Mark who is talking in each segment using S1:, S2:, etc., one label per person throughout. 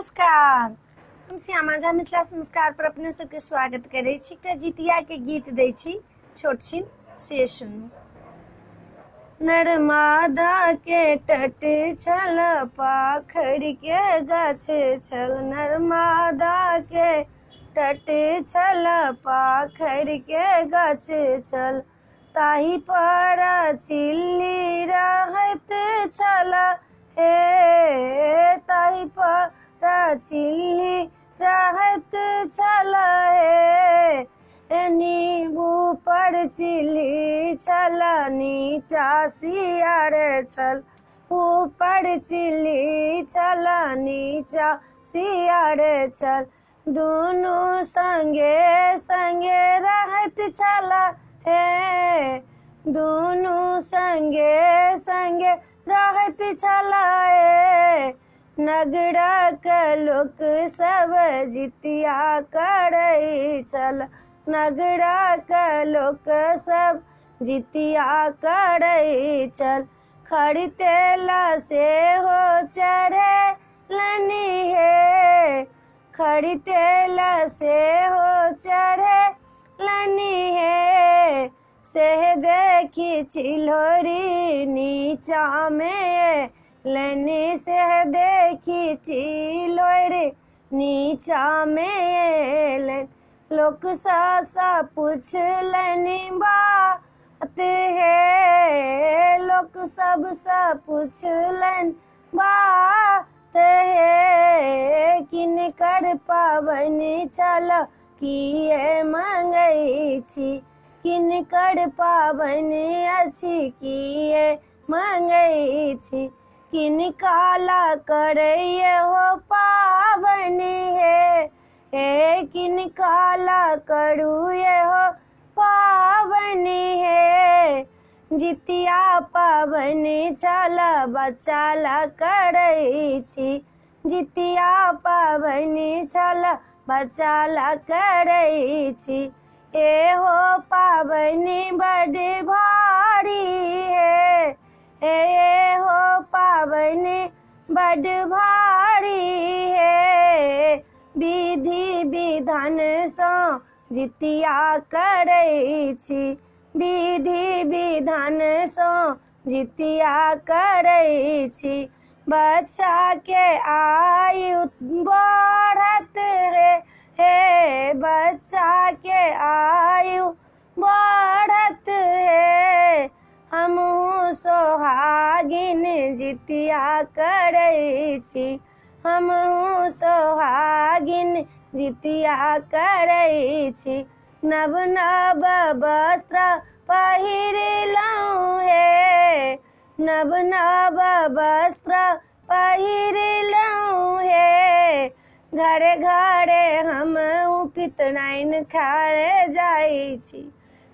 S1: नमस्कार। हम श्यामा झा मिथिला संस्कार पर अपने सबके स्वागत करे छी। एकटा जितिया के गीत दै छी छोट छिन, से सुनू। नर्मदा के तट छल पाखर के गाछ छल, नर्मदा के तट छल पाखर के गाछ छल, ताहि पर चिल्ली रहैत छल हे, ताहि पर चिल्ली रहैत छल हे, नींबू पर चिल्ली छल नीचा सियार छल, ऊपर चिल्ली छल नीचा सियार छल, दुनू संगे संगे रहैत छल हे, दुनू संगे संगे रहैत छल हे, नगरक लोक सब जितिया करै छल, नगरक लोक सब जितिया करै छल, खरी तेल सेहो चढ़ेलनि हे, खरी तेल सेहो चढ़ेलनि हे, से देखी चिल्होरी नीचा में लेनी, से देखी चिल्होरी नीचा में लोक सा पूछलनि बात हे, लोक सब सा पूछलनि बात हे, किनकर पाबनि छल किए मंगै छी, किनकर पाबनि अछि किए मंगै छी, किनकाला करैए हो पाबनि हे, किनकाला करू ये हो पाबनि हे, जितिया पाबनि छल बच्चाला करै छी, जितिया पाबनि छल बच्चाला करै छी, एहो पाबनि बड़ भारी हे, एहो पाबनि बड़ भारी हे, विधि विधान सँ जितिया करै छी, विधि विधान सँ जितिया करै छी, बच्चा के आयु बढ़त हे, बच्चा के आयु बढ़त हे, हमहूँ सोहागिन जितिया करै छी, हमहूँ सोहागिन जितिया करै छी, नव नव वस्त्र पहिरलहुँ हे, नव नव वस्त्र पहिरलहुँ हे, घरे घरे हमहूँ पितराइन खाए जाइ छी,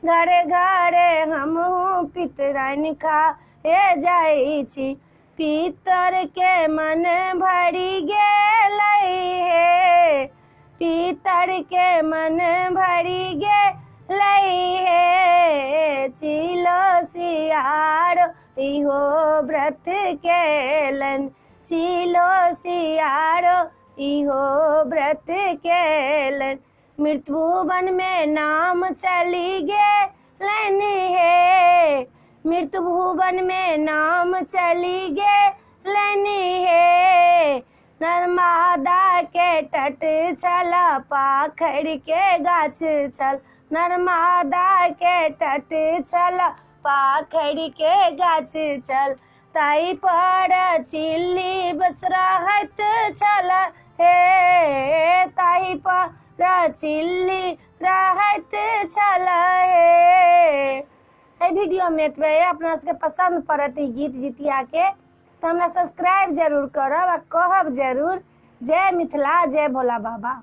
S1: घरे घरे हमहूँ पितराइन खाए जाइ छी, पितर के मन भरि गेलै हे, पितर के मन भरि गेलै हे, चिलो सियार इहो व्रत केलनि, चिलो सियार इहो व्रत केलनि, मृत्यु भुवन में नाम चली गेलनि हे, मृत्यु भुवन में नाम चली गेलनि हे, नर्मदा के तट छल पाखर के गाछ छल, नर्मदा के तट छल पाखर के गाछ छल, ताहि पर चिल्ली बस रहैत छल हे, ताहि पर चिल्ली रहैत छल हे। एहि वीडियो में एतबे। अपना सबके पसंद पड़त ई गीत जितिया के तो हमरा सब्सक्राइब जरूर करब आ कहब जरूर जय मिथिला जय भोला बाबा।